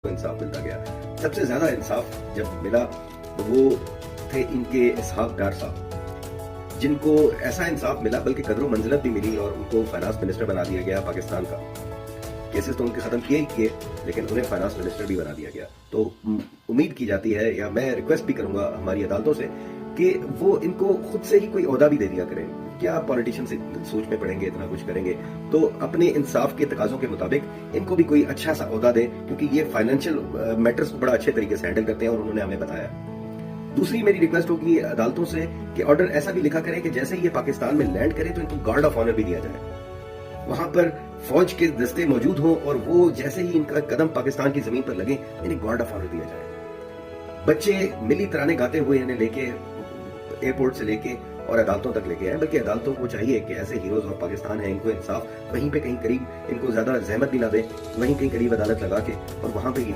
انصاف ملتا گیا. سب سے زیادہ انصاف جب ملا وہ تھے ان کے اسحاق ڈار صاحب، جن کو ایسا انصاف ملا بلکہ قدر و منزلت بھی ملی اور ان کو فائنانس منسٹر بنا دیا گیا پاکستان کا. کیسز تو ان کے ختم کیے ہی کیے لیکن انہیں فائنانس منسٹر بھی بنا دیا گیا. تو امید کی جاتی ہے یا میں ریکویسٹ بھی کروں گا ہماری عدالتوں سے کہ وہ ان کو خود سے ہی کوئی عہدہ بھی دے دیا کریں. کیا پالیٹیشین سے سوچ میں پڑیں گے، اتنا کچھ کریں گے، تو اپنے انصاف کے تقاضوں کے مطابق ان کو بھی کوئی اچھا سا عہدہ دیں، کیونکہ یہ فائنینشیل میٹرز کو بڑا اچھے طریقے سے ہینڈل کرتے ہیں اور انہوں نے ہمیں بتایا. دوسری میری ریکویسٹ ہوگی عدالتوں سے کہ آرڈر ایسا بھی لکھا کریں کہ جیسے یہ پاکستان میں لینڈ کریں تو ان کو گارڈ آف آنر بھی دیا جائے، وہاں پر فوج کے دستے موجود ہوں اور وہ جیسے ہی ان کا قدم پاکستان کی زمین پر لگے انہیں گارڈ آف آنر دیا جائے. بچے ملی ترانے گاتے ہوئے انہیں لے کے ایئرپورٹ سے لے کے اور عدالتوں تک لے کے آئے، بلکہ عدالتوں کو چاہیے کہ ایسے ہیروز آف پاکستان ہیں ان کو انصاف وہیں پہ کہیں قریب، ان کو زیادہ زحمت بھی نہ دیں، وہیں کہیں قریب عدالت لگا کے اور وہاں پہ